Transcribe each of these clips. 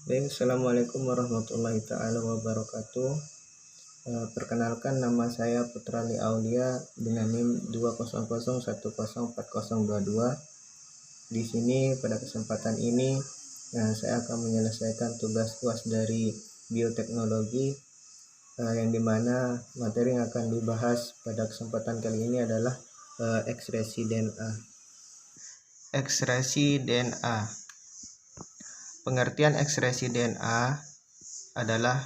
Baik, Assalamualaikum warahmatullahi taala wabarakatuh. Perkenalkan, nama saya Putrali Aulia dengan NIM 20010404022. Di sini pada kesempatan ini saya akan menyelesaikan tugas UAS dari bioteknologi, yang dimana materi yang akan dibahas pada kesempatan kali ini adalah ekspresi DNA. Ekspresi DNA. Pengertian ekspresi DNA adalah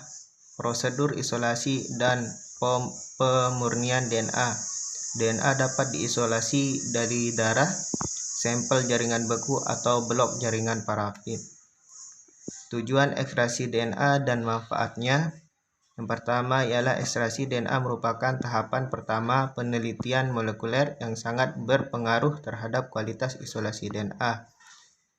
prosedur isolasi dan pemurnian DNA. DNA dapat diisolasi dari darah, sampel jaringan beku atau blok jaringan parafin. Tujuan ekstraksi DNA dan manfaatnya. Yang pertama ialah ekstraksi DNA merupakan tahapan pertama penelitian molekuler yang sangat berpengaruh terhadap kualitas isolasi DNA.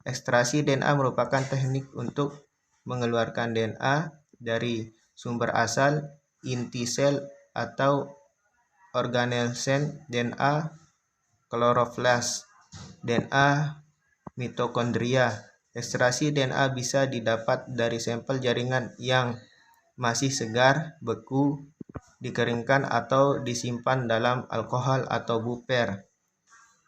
Ekstraksi DNA merupakan teknik untuk mengeluarkan DNA dari sumber asal, inti sel atau organel sel, DNA kloroflas, DNA mitokondria. Ekstraksi DNA bisa didapat dari sampel jaringan yang masih segar, beku, dikeringkan atau disimpan dalam alkohol atau buper.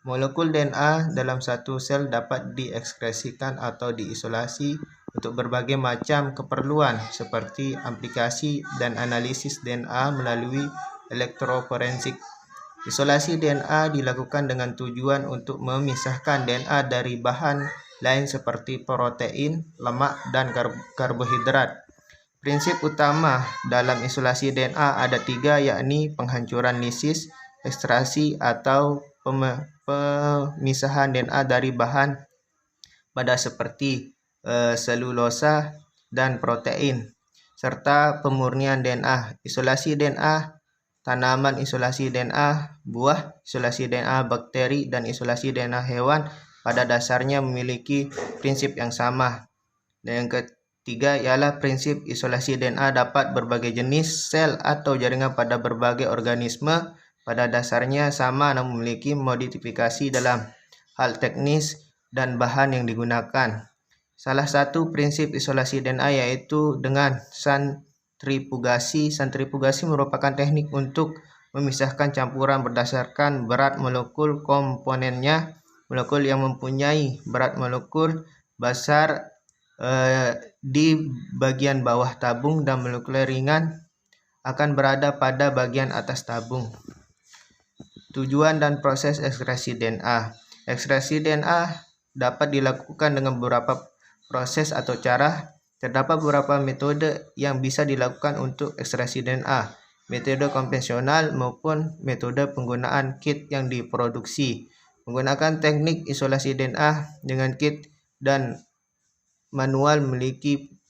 Molekul DNA dalam satu sel dapat diekspresikan atau diisolasi untuk berbagai macam keperluan seperti aplikasi dan analisis DNA melalui elektroforensik. Isolasi DNA dilakukan dengan tujuan untuk memisahkan DNA dari bahan lain seperti protein, lemak, dan karbohidrat. Prinsip utama dalam isolasi DNA ada 3, yakni penghancuran lisis, ekstraksi atau pemisahan DNA dari bahan pada seperti selulosa dan protein, serta pemurnian DNA. Isolasi DNA tanaman, isolasi DNA buah, isolasi DNA bakteri, dan isolasi DNA hewan pada dasarnya memiliki prinsip yang sama. Dan yang ketiga ialah prinsip isolasi DNA dapat berbagai jenis sel atau jaringan pada berbagai organisme pada dasarnya sama namun memiliki modifikasi dalam hal teknis dan bahan yang digunakan. Salah satu prinsip isolasi DNA yaitu dengan sentrifugasi. Sentrifugasi merupakan teknik untuk memisahkan campuran berdasarkan berat molekul komponennya. Molekul yang mempunyai berat molekul besar di bagian bawah tabung dan molekul ringan akan berada pada bagian atas tabung. Tujuan dan proses ekstraksi DNA. Ekstraksi DNA dapat dilakukan dengan beberapa proses atau cara. Terdapat beberapa metode yang bisa dilakukan untuk ekstraksi DNA, metode konvensional maupun metode penggunaan kit yang diproduksi. Menggunakan teknik isolasi DNA dengan kit dan manual memiliki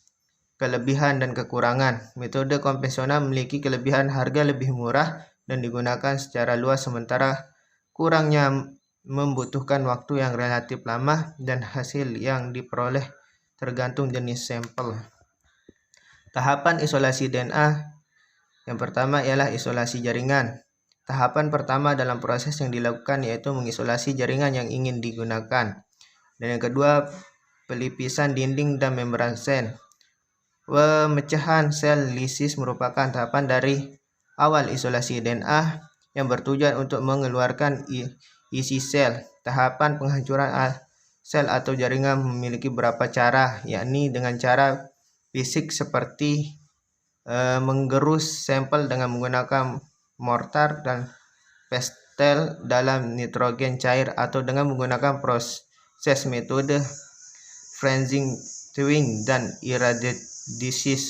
kelebihan dan kekurangan. Metode konvensional memiliki kelebihan harga lebih murah dan digunakan secara luas, sementara kurangnya membutuhkan waktu yang relatif lama dan hasil yang diperoleh tergantung jenis sampel. Tahapan isolasi DNA. Yang pertama ialah isolasi jaringan. Tahapan pertama dalam proses yang dilakukan yaitu mengisolasi jaringan yang ingin digunakan. Dan yang kedua, pelipisan dinding dan membran sel. Pemecahan sel lisis merupakan tahapan dari awal isolasi DNA yang bertujuan untuk mengeluarkan isi sel. Tahapan penghancuran sel atau jaringan memiliki beberapa cara, yakni dengan cara fisik seperti menggerus sampel dengan menggunakan mortar dan pestel dalam nitrogen cair, atau dengan menggunakan proses metode freezing, thawing, dan irradiasis.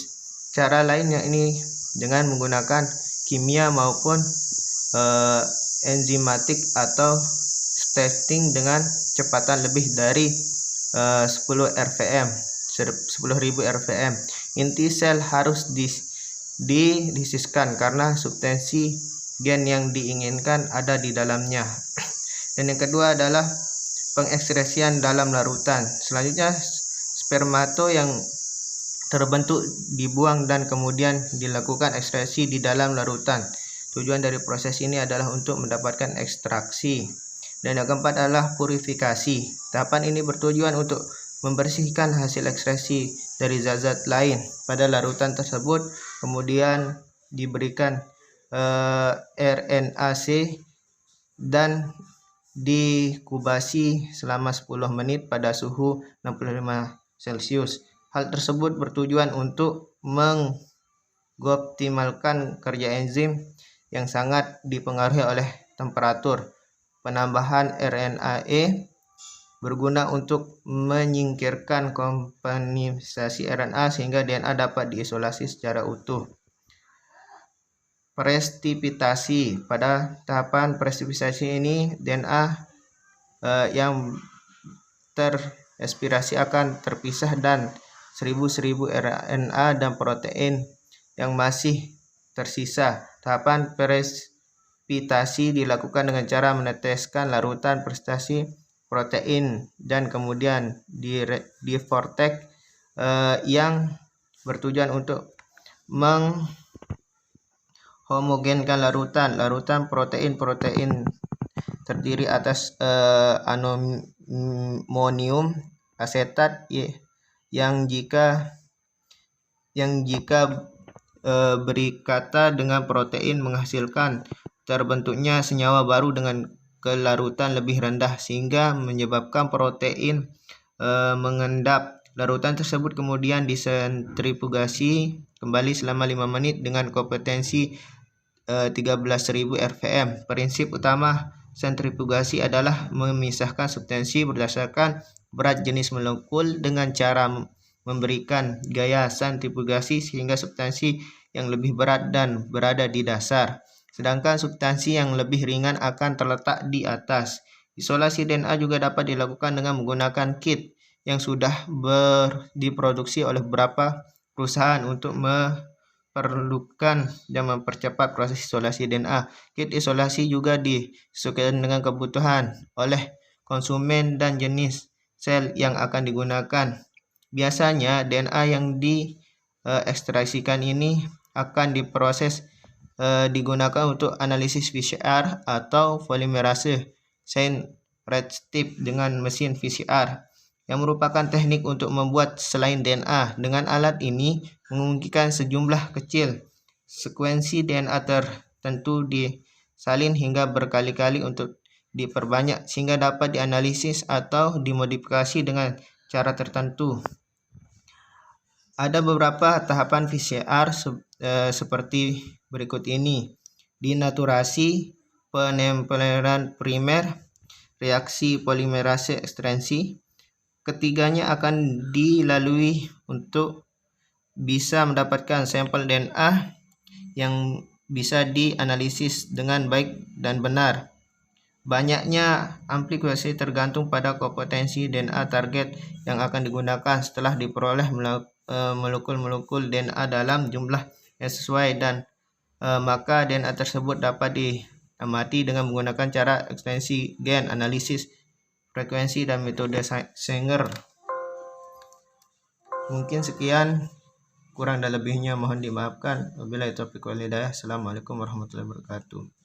Cara lainnya ini dengan menggunakan kimia maupun enzimatik atau testing dengan kecepatan lebih dari 10.000 rpm. Inti sel harus dilisiskan karena substansi gen yang diinginkan ada di dalamnya. Dan yang kedua adalah pengekstrasian dalam larutan. Selanjutnya, spermato yang terbentuk dibuang dan kemudian dilakukan ekstraksi di dalam larutan. Tujuan dari proses ini adalah untuk mendapatkan ekstraksi. Dan yang keempat adalah purifikasi. Tahapan ini bertujuan untuk membersihkan hasil ekspresi dari zat-zat lain pada larutan tersebut, kemudian diberikan RNA-C dan dikubasi selama 10 menit pada suhu 65 Celcius. Hal tersebut bertujuan untuk mengoptimalkan kerja enzim yang sangat dipengaruhi oleh temperatur. Penambahan RNA-E berguna untuk menyingkirkan kompensasi RNA sehingga DNA dapat diisolasi secara utuh. Presipitasi. Pada tahapan presipitasi ini DNA yang terespirasi akan terpisah dan seribu RNA dan protein yang masih tersisa. Tahapan presipitasi dilakukan dengan cara meneteskan larutan presipitasi protein dan kemudian di vortex yang bertujuan untuk homogenkan larutan protein terdiri atas amonium asetat yang jika berikata dengan protein menghasilkan terbentuknya senyawa baru dengan kelarutan lebih rendah sehingga menyebabkan protein mengendap. Larutan tersebut kemudian disentrifugasi kembali selama 5 menit dengan kompetensi 13.000 rpm. Prinsip utama sentrifugasi adalah memisahkan substansi berdasarkan berat jenis molekul dengan cara memberikan gaya sentrifugasi sehingga substansi yang lebih berat dan berada di dasar, sedangkan substansi yang lebih ringan akan terletak di atas. Isolasi DNA juga dapat dilakukan dengan menggunakan kit yang sudah diproduksi oleh beberapa perusahaan untuk perlukan dan mempercepat proses isolasi DNA. Kit isolasi juga disesuaikan dengan kebutuhan oleh konsumen dan jenis sel yang akan digunakan. Biasanya DNA yang diekstraksikan ini akan diproses digunakan untuk analisis PCR atau polimerase chain reactive dengan mesin PCR yang merupakan teknik untuk membuat selain DNA. Dengan alat ini memungkinkan sejumlah kecil sekuensi DNA tertentu disalin hingga berkali-kali untuk diperbanyak sehingga dapat dianalisis atau dimodifikasi dengan cara tertentu. Ada beberapa tahapan PCR seperti berikut ini: dinaturasi, penempelan primer, reaksi polimerase ekstensi. Ketiganya akan dilalui untuk bisa mendapatkan sampel DNA yang bisa dianalisis dengan baik dan benar. Banyaknya aplikasi tergantung pada kompetensi DNA target yang akan digunakan. Setelah diperoleh molekul-molekul DNA dalam jumlah yang sesuai dan maka DNA tersebut dapat diamati dengan menggunakan cara ekstensi gen, analisis frekuensi dan metode Sanger. Mungkin sekian, kurang dan lebihnya mohon dimaafkan. Wabillahi taufiq wal hidayah. Assalamualaikum warahmatullahi wabarakatuh.